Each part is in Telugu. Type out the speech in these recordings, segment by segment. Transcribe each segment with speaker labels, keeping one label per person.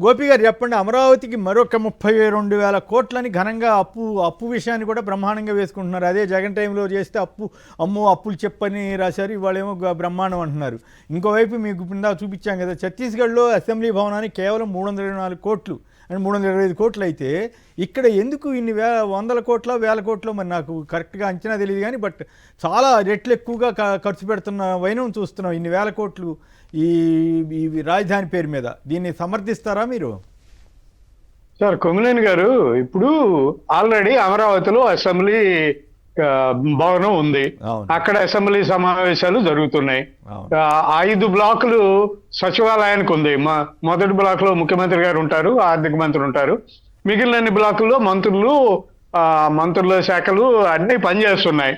Speaker 1: గోపి గారు చెప్పండి, అమరావతికి మరొక 32,000 కోట్లని ఘనంగా అప్పు విషయాన్ని కూడా బ్రహ్మాండంగా వేసుకుంటున్నారు. అదే జగన్ టైంలో చేస్తే అప్పులు చెప్పని రాశారు, ఇవాళేమో బ్రహ్మాండం అంటున్నారు. ఇంకోవైపు మీకు ఇందా చూపించాం కదా, ఛత్తీస్గఢ్లో అసెంబ్లీ భవనానికి కేవలం 324 కోట్లు అండ్ 325 కోట్లు అయితే ఇక్కడ ఎందుకు ఇన్ని వందల కోట్ల వేల కోట్లు మరి నాకు కరెక్ట్గా అంచనా తెలియదు కానీ బట్ చాలా రెట్లు ఎక్కువగా ఖర్చు పెడుతున్న వైనం చూస్తున్నాం. ఇన్ని వేల కోట్లు ఈ రాజధాని పేరు మీద, దీన్ని సమర్థిస్తారా మీరు?
Speaker 2: సార్ కొమ్మినేని గారు, ఇప్పుడు ఆల్రెడీ అమరావతిలో అసెంబ్లీ భవనం ఉంది. అక్కడ అసెంబ్లీ సమావేశాలు జరుగుతున్నాయి. 5 బ్లాకులు సచివాలయానికి ఉంది. మొదటి బ్లాక్ లో ముఖ్యమంత్రి గారు ఉంటారు, ఆర్థిక మంత్రి ఉంటారు. మిగిలిన బ్లాకుల్లో మంత్రుల శాఖలు అన్ని పనిచేస్తున్నాయి.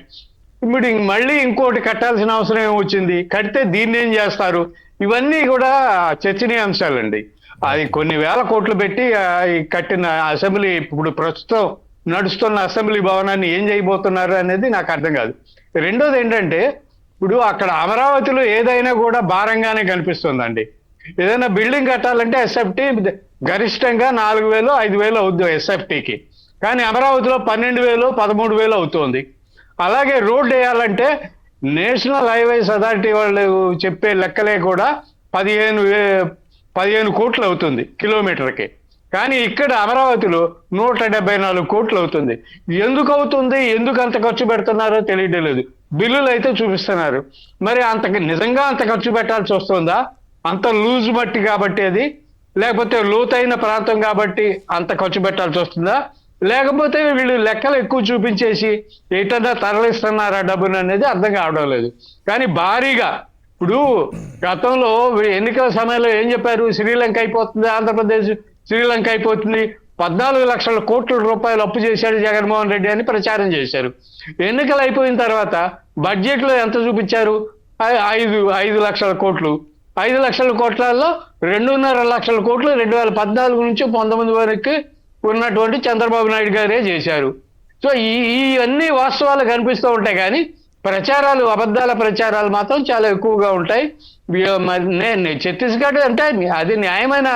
Speaker 2: ఇప్పుడు మళ్ళీ ఇంకోటి కట్టాల్సిన అవసరం ఏమొచ్చింది? కడితే దీన్ని ఏం చేస్తారు? ఇవన్నీ కూడా చర్చనీయాంశాలండి. అది కొన్ని వేల కోట్లు పెట్టి కట్టిన అసెంబ్లీ, ఇప్పుడు ప్రస్తుతం నడుస్తున్న అసెంబ్లీ భవనాన్ని ఏం చేయబోతున్నారు అనేది నాకు అర్థం కాదు. రెండోది ఏంటంటే, ఇప్పుడు అక్కడ అమరావతిలో ఏదైనా కూడా భారంగానే కనిపిస్తుందండి. ఏదైనా బిల్డింగ్ కట్టాలంటే ఎస్ఎఫ్టీ గరిష్టంగా 4,000 5,000 అవుతుంది ఎస్ఎఫ్టీకి. కానీ అమరావతిలో 12,000 13,000 అవుతుంది. అలాగే రోడ్డు వేయాలంటే నేషనల్ హైవేస్ అథారిటీ వాళ్ళు చెప్పే లెక్కలే కూడా 15 కోట్లు అవుతుంది కిలోమీటర్కి. కానీ ఇక్కడ అమరావతిలో 174 కోట్లు అవుతుంది. ఎందుకు అవుతుంది, ఎందుకు అంత ఖర్చు పెడుతున్నారో తెలియడం లేదు. బిల్లులు అయితే చూపిస్తున్నారు. మరి నిజంగా అంత ఖర్చు పెట్టాల్సి వస్తుందా? అంత లూజ్ మట్టి కాబట్టి అది, లేకపోతే లోతైన ప్రాంతం కాబట్టి అంత ఖర్చు పెట్టాల్సి వస్తుందా? లేకపోతే వీళ్ళు లెక్కలు ఎక్కువ చూపించేసి ఎటన్నా తరలిస్తున్నారా డబ్బును అనేది అర్థం కావడం లేదు. కానీ భారీగా ఇప్పుడు గతంలో ఎన్నికల సమయంలో ఏం చెప్పారు? శ్రీలంక అయిపోతుంది, ఆంధ్రప్రదేశ్ శ్రీలంక అయిపోతుంది, 14 లక్షల కోట్ల రూపాయలు అప్పు చేశాడు జగన్మోహన్ రెడ్డి అని ప్రచారం చేశారు. ఎన్నికలు అయిపోయిన తర్వాత బడ్జెట్లో ఎంత చూపించారు? 5 లక్షల కోట్లు. 5 లక్షల కోట్లలో 2.5 లక్షల కోట్లు 2014 నుంచి 19 వరకు ఉన్నటువంటి చంద్రబాబు నాయుడు గారే చేశారు. సో ఇవన్నీ వాస్తవాలు కనిపిస్తూ ఉంటాయి. కానీ ప్రచారాలు, అబద్ధాల ప్రచారాలు మాత్రం చాలా ఎక్కువగా ఉంటాయి. ఛత్తీస్గఢ్ అంటే అది న్యాయమైన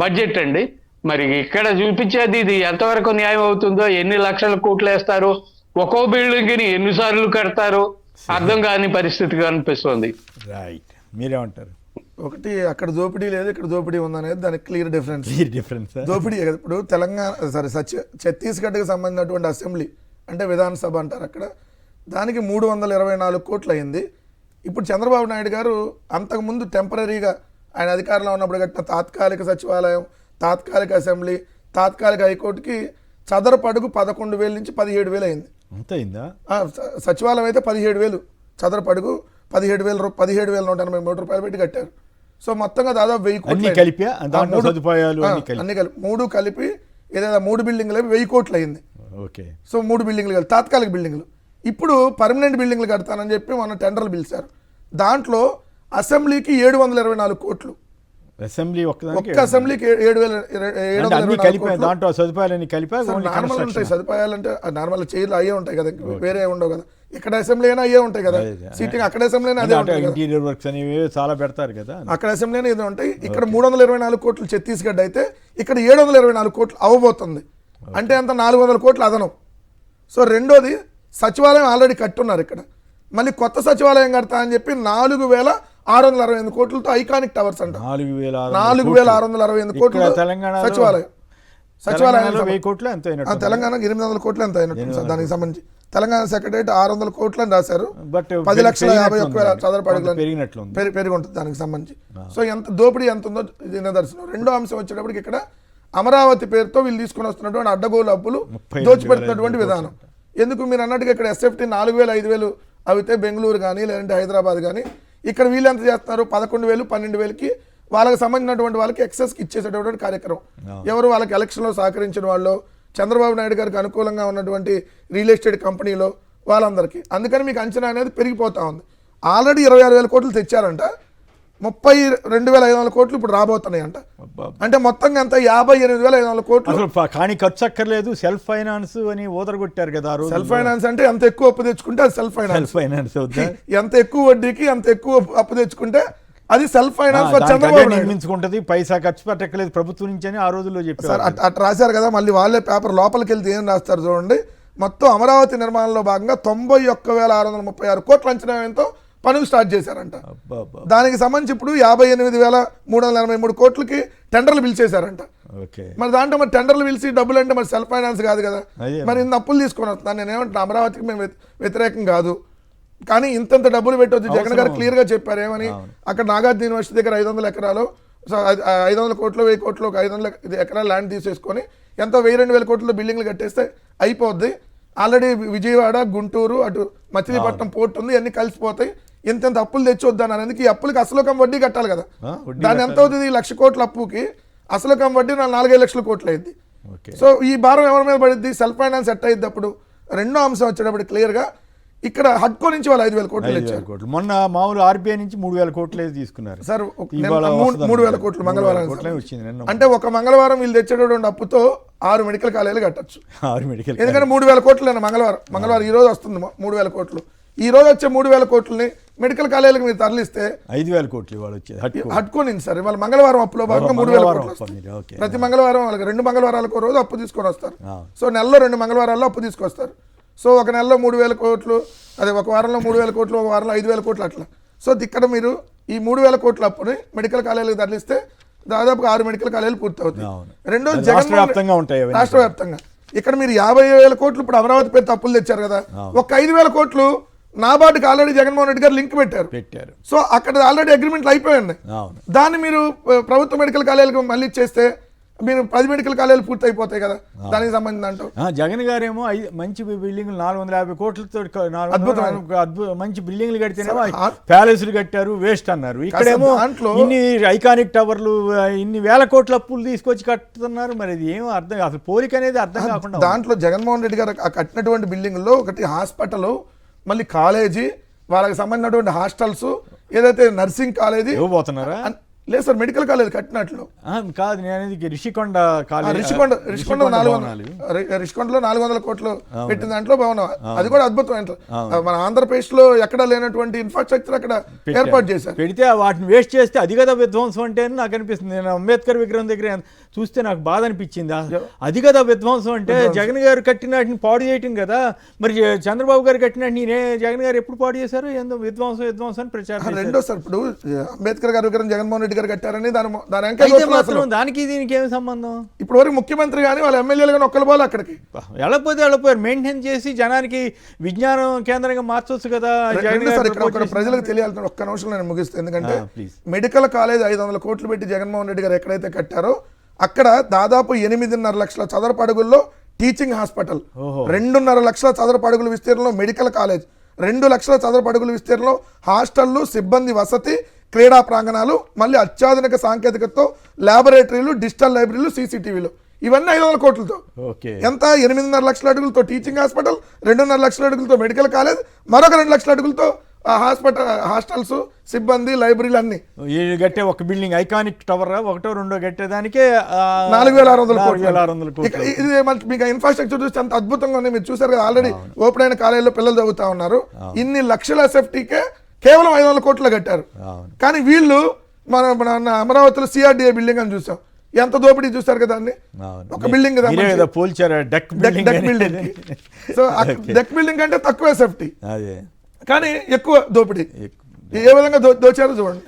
Speaker 2: బడ్జెట్ అండి. మరి ఇక్కడ చూపించేది ఇది ఎంతవరకు న్యాయం అవుతుందో, ఎన్ని లక్షల కోట్లు వేస్తారో, ఒక్కో బిల్డింగ్ని ఎన్నిసార్లు కడతారో అర్థం కాని పరిస్థితిగా అనిపిస్తుంది.
Speaker 1: రైట్, మీరేమంటారు?
Speaker 3: ఒకటి, అక్కడ దోపిడీ లేదు, ఇక్కడ దోపిడీ ఉందనేది దానికి క్లియర్ డిఫరెన్స్. దోపిడీ ఇప్పుడు ఛత్తీస్గఢ్కి సంబంధించినటువంటి అసెంబ్లీ అంటే విధానసభ అంటారు, అక్కడ దానికి 324 కోట్లు అయింది. ఇప్పుడు చంద్రబాబు నాయుడు గారు అంతకుముందు టెంపరీగా ఆయన అధికారంలో ఉన్నప్పుడు కట్టిన తాత్కాలిక సచివాలయం, తాత్కాలిక అసెంబ్లీ, తాత్కాలిక హైకోర్టుకి చదరపు అడుగు 11,000 నుంచి 17,000 అయింది. సచివాలయం అయితే 17,000 చదరపు అడుగు, 17,183 రూపాయలు పెట్టి కట్టారు. సో మొత్తంగా దాదాపు 1000 కోట్లు అన్ని కలిపి 3 కలిపి ఏదైనా 3 బిల్డింగ్లు 1000 కోట్లు అయింది. సో 3 బిల్డింగ్లు కలిపి తాత్కాలిక బిల్డింగ్లు. ఇప్పుడు పర్మనెంట్ బిల్డింగ్లు కడతానని చెప్పి మొన్న టెండర్లు పిలిచారు. దాంట్లో అసెంబ్లీకి 724 కోట్లు. ఒక్క అసెంబ్లీకి 724 సదుపాయాలు అంటే నార్మల్ చైర్లు అయ్యే ఉంటాయి కదా, వేరే ఉండవు కదా. ఇక్కడ అసెంబ్లీ అయినా అయ్యే ఉంటాయి కదా, సీటింగ్ అక్కడ అసెంబ్లీ అయినా అదే ఉంటాయి,
Speaker 1: చాలా పెడతారు కదా,
Speaker 3: అక్కడ అసెంబ్లీ అయినా ఇదే ఉంటాయి. ఇక్కడ 324 కోట్లు ఛత్తీస్గఢ్ అయితే ఇక్కడ 724 కోట్లు అవ్వబోతుంది. అంటే అంత 400 కోట్లు అదనం. సో రెండోది, సచివాలయం ఆల్రెడీ కట్టున్నారు. ఇక్కడ మళ్ళీ కొత్త సచివాలయం కడతా అని చెప్పి 4,668 కోట్లతో ఐకానిక్ టవర్స్ అంట. 4,668 కోట్లు సచివాలయం. తెలంగాణకు 800 కోట్లు ఎంత అయినట్టు దానికి సంబంధించి. తెలంగాణ సెక్రటరేట్ 600 కోట్లు అని రాశారు. 10,51,000 చదరపు అడుగులు పెరిగి ఉంటుంది దానికి సంబంధించి. సో ఎంత దోపిడీ ఎంత ఉందో ఇది నిదర్శనం. రెండో అంశం వచ్చేటప్పటికి ఇక్కడ అమరావతి పేరుతో వీళ్ళు తీసుకుని వస్తున్నటువంటి అడ్డగోలు అప్పులు దోచిపెడుతున్నటువంటి విధానం. ఎందుకు మీరు అన్నట్టుగా ఇక్కడ ఎస్ఎఫ్టీ 4,000 5,000 అయితే బెంగళూరు కానీ లేదంటే హైదరాబాద్ కానీ, ఇక్కడ వీళ్ళు ఎంత చేస్తున్నారు? 11,000 12,000కి వాళ్ళకి సంబంధించినటువంటి వాళ్ళకి ఎక్సెస్కి ఇచ్చేసేటటువంటి కార్యక్రమం. ఎవరు వాళ్ళకి ఎలక్షన్లో సహకరించిన వాళ్ళు, చంద్రబాబు నాయుడు గారికి అనుకూలంగా ఉన్నటువంటి రియల్ ఎస్టేట్ కంపెనీలో వాళ్ళందరికీ. అందుకని మీకు అంచనా అనేది పెరిగిపోతూ ఉంది. ఆల్రెడీ 26,000 కోట్లు తెచ్చారంట, 32,500 కోట్లు ఇప్పుడు రాబోతున్నాయంట. అంటే మొత్తంగా అంతా 58,500 కోట్లు.
Speaker 1: కానీ ఖర్చు అక్కర్లేదు, సెల్ఫ్ ఫైనాన్స్ అని ఓదరగొట్టారు కదా.
Speaker 3: సెల్ఫ్ ఫైనాన్స్ అంటే ఎంత ఎక్కువ అప్పు తెచ్చుకుంటే అది సెల్ఫ్ ఫైనాన్స్. ఎంత ఎక్కువ వడ్డీకి అంత ఎక్కువ అప్పు తెచ్చుకుంటే అది సెల్ఫ్ ఫైనాన్స్
Speaker 1: దానికి
Speaker 3: చంద్రబాబు
Speaker 1: అదే
Speaker 3: నాయుడు.
Speaker 1: నిర్మించుకుంటది, పైసా ఖర్చు పెట్టక్కలేదు ప్రభుత్వం నుంచి అని ఆ రోజుల్లో
Speaker 3: సార్
Speaker 1: చెప్పారు.
Speaker 3: అట్లా రాశారు కదా, మళ్ళీ వాళ్ళే పేపర్ లోపలికి వెళ్తే ఏం రాస్తారు చూడండి. మొత్తం అమరావతి నిర్మాణంలో భాగంగా 91,636 కోట్ల అంచనా వ్యయంతో పనులు స్టార్ట్ చేశారంట.
Speaker 1: అబ్బబ్బా.
Speaker 3: దానికి సంబంధించి ఇప్పుడు 58,383 కోట్లకి టెండర్లు పిలిచేశారంట.
Speaker 1: ఓకే.
Speaker 3: మరి దాంట్లో మరి టెండర్లు పిలిచి డబ్బులు అంటే మరి సెల్ఫ్ ఫైనాన్స్ కాదు కదా.
Speaker 1: అదే.
Speaker 3: మరి ఇన్ని అప్పులు తీసుకొని వస్తున్నాను. నేను ఏమంటున్నా, అమరావతికి మేము వ్యతిరేకం కాదు, కానీ ఇంతంత డబ్బులు పెట్టొచ్చు. జగన్ గారు క్లియర్ గా చెప్పారు ఏమని, అక్కడ నాగార్జున యూనివర్సిటీ దగ్గర 500 ఎకరాలు, 500 కోట్లు 1000 కోట్లు, ఒక 500 ఎకరాల ల్యాండ్ తీసేసుకొని ఎంతో 1000-2000 కోట్ల బిల్డింగ్లు కట్టేస్తే అయిపోద్ది. ఆల్రెడీ విజయవాడ, గుంటూరు, అటు మచిలీపట్నం పోర్ట్ ఉంది, అన్ని కలిసిపోతాయి. ఇంత అప్పులు తెచ్చొద్దాను అనేది, ఈ అప్పులకి అసలు కమ్ వడ్డీ కట్టాలి కదా. దాని ఎంత అవుతుంది? 1,00,000 కోట్ల అప్పుకి అసలు కమ్ వడ్డీ 4-5 లక్షల కోట్లు అయింది. సో ఈ భారం ఎవరి మీద పడుద్ది? సెల్ఫ్ ఫైనాన్స్ ఎట్ అయింది. అప్పుడు రెండో అంశం వచ్చేటప్పుడు క్లియర్గా ఇక్కడ హడ్కో నుంచి వాళ్ళు 5,000 కోట్లు ఇచ్చారు.
Speaker 1: మొన్న మామూలు ఆర్బీఐ నుంచి 3,000 కోట్లు తీసుకున్నారు
Speaker 3: సార్.
Speaker 1: ఇవాళ
Speaker 3: 3,000 కోట్లు మంగళవారం
Speaker 1: వచ్చింది నిన్న.
Speaker 3: అంటే ఒక మంగళవారం వీళ్ళు తెచ్చేటటువంటి అప్పుతో 6 మెడికల్ కాలేజీలు కట్టచ్చు.
Speaker 1: 6 మెడికల్,
Speaker 3: ఎందుకంటే 3,000 కోట్లు మంగళవారం ఈ రోజు వస్తుంది 3,000 కోట్లు. ఈ రోజు వచ్చే 3,000 కోట్లని మెడికల్ కాలేజీలకు మీరు తరలిస్తే
Speaker 1: 5,000 కోట్లు ఇవాళ వచ్చేది
Speaker 3: హట్టుకోనింది సార్. వాళ్ళ మంగళవారం అప్పులో భాగంగా 3,000 కోట్లు వస్తుంది.
Speaker 1: ఓకే.
Speaker 3: ప్రతి మంగళవారం వాళ్ళకి 2 మంగళవారాలకు రోజు అప్పు తీసుకొని వస్తారు. సో నెలలో 2 మంగళవారాల్లో అప్పు తీసుకొస్తారు. సో ఒక నెలలో 3,000 కోట్లు, అదే ఒక వారంలో 3,000 కోట్లు, ఒక వారంలో 5,000 కోట్లు అట్లా. సో ఇక్కడ మీరు ఈ 3,000 కోట్ల అప్పుని మెడికల్ కాలేజీలకు తరలిస్తే దాదాపుగా 6 మెడికల్ కాలేజీలు పూర్తవుతాయి. రెండోది
Speaker 1: రాష్ట్ర వ్యాప్తంగా ఉంటాయి.
Speaker 3: రాష్ట్ర వ్యాప్తంగా ఇక్కడ మీరు 50,000 కోట్లు ఇప్పుడు అమరావతి పేరు అప్పులు తెచ్చారు కదా, ఒక 5,000 కోట్లు నాబార్డుకి ఆల్రెడీ జగన్మోహన్ రెడ్డి గారు లింక్ పెట్టారు. సో అక్కడ ఆల్రెడీ అగ్రిమెంట్లు అయిపోయింది. దాన్ని మీరు ప్రభుత్వ మెడికల్ కాలేజీలకు మళ్ళీ ఇచ్చేస్తే మీరు 10 మెడికల్ కాలేజీలు పూర్తి అయిపోతాయి కదా. దానికి సంబంధించి అంటూ
Speaker 1: జగన్ గారేమో మంచి బిల్డింగ్లు 450 కోట్లతో మంచి బిల్డింగ్లు కడితేనేమో ప్యాలెస్లు కట్టారు, వేస్ట్ అన్నారు. ఇక్కడేమో ఇన్ని ఐకానిక్ టవర్లు, ఇన్ని వేల కోట్ల అప్పులు తీసుకొచ్చి కట్టుతున్నారు. మరి అది ఏమో అర్థం, అసలు పోలిక అనేది అర్థం కాకుండా.
Speaker 3: దాంట్లో జగన్మోహన్ రెడ్డి గారు కట్టినటువంటి బిల్డింగ్లో ఒకటి హాస్పిటల్, మళ్ళీ కాలేజీ, వాళ్ళకి సంబంధించినటువంటి హాస్టల్స్, ఏదైతే నర్సింగ్ కాలేజీ
Speaker 1: ఇవ్వబోతున్నారా?
Speaker 3: లేదు సార్, మెడికల్ కాలేజ్ కట్టినట్లు
Speaker 1: కాదు. నేను అనేది రిషికొండ కాలేజ్,
Speaker 3: రిషికొండలో 400 కోట్లు పెట్టిన దాంట్లో బాగున్నా. అది కూడా అద్భుతం. మన ఆంధ్రప్రదేశ్ లో ఎక్కడ లేనటువంటి ఇన్ఫ్రాస్ట్రక్చర్ అక్కడ ఏర్పాటు చేశారు.
Speaker 1: పెడితే వాటిని వేస్ట్ చేస్తే అది కదా విధ్వంసం అంటే నాకు అనిపిస్తుంది. నేను అంబేద్కర్ విగ్రహం దగ్గర చూస్తే నాకు బాధ అనిపించింది. అది కదా విధ్వంసం అంటే. జగన్ గారు కట్టినటిని పాడు చేయటం కదా. మరి చంద్రబాబు గారు కట్టినట్టు నేనే జగన్ గారు ఎప్పుడు పాడు చేశారు? ఏందో విధ్వంసం అని ప్రచారం.
Speaker 3: రెండో సార్, ఇప్పుడు అంబేద్కర్ గారి విగ్రహం జగన్మోహన్ రెడ్డి గారు కట్టారని
Speaker 1: దానికి దీనికి ఏమి సంబంధం?
Speaker 3: ఇప్పుడు వరకు ముఖ్యమంత్రి కానీ వాళ్ళ ఎమ్మెల్యేలు కానీ ఒక్కరు పోలే అక్కడికి.
Speaker 1: వెళ్ళపోయారు. మెయింటైన్ చేసి జనానికి విజ్ఞానం కేంద్రంగా మార్చొచ్చు కదా.
Speaker 3: ప్రజలకు తెలియాల్సిన ఒక్క నిమిషం నేను ముగిస్తాను. ఎందుకంటే మెడికల్ కాలేజ్ 500 కోట్లు పెట్టి జగన్మోహన్ రెడ్డి గారు ఎక్కడైతే కట్టారో అక్కడ దాదాపు 8.5 లక్షల చదరపు అడుగుల్లో టీచింగ్ హాస్పిటల్, 2.5 లక్షల చదరపు అడుగుల విస్తీర్ణంలో మెడికల్ కాలేజ్, 2 లక్షల చదరపు అడుగుల విస్తీర్ణంలో హాస్టళ్లు, సిబ్బంది వసతి, క్రీడా ప్రాంగణాలు, మళ్ళీ అత్యాధునిక సాంకేతికతతో ల్యాబొరేటరీలు, డిజిటల్ లైబ్రరీలు, CCTVలు, ఇవన్నీ 500 కోట్లతో. ఎంత? 8.5 లక్షల అడుగులతో టీచింగ్ హాస్పిటల్, 2.5 లక్షల అడుగులతో మెడికల్ కాలేజ్, మరొక 2 లక్షల అడుగులతో హాస్టల్స్, సిబ్బంది, లైబ్రరీలు అన్ని
Speaker 1: గట్టే ఒక బిల్డింగ్ ఐకానిక్ టవర్ ఒకటో రెండో కట్టేదానికే
Speaker 3: 4,600 కోట్లు. ఇది మీకు ఇన్ఫ్రాస్ట్రక్చర్ చూస్తే అంత అద్భుతంగా ఉంది. మీరు చూసారు కదా, ఆల్రెడీ ఓపెన్ అయిన కాలేజీలో పిల్లలు చదువుతా ఉన్నారు. ఇన్ని లక్షల సేఫ్టీకే కేవలం 500 కోట్లు కట్టారు. కానీ వీళ్ళు మన అమరావతిలో CRDA బిల్డింగ్ అని చూసాం. ఎంత దోపిడీ చూస్తారు కదా అండి. ఒక building deck building. So deck building అంటే తక్కువ సేఫ్టీ కానీ ఎక్కువ దోపిడీ. ఏ విధంగా దోచారో చూడండి.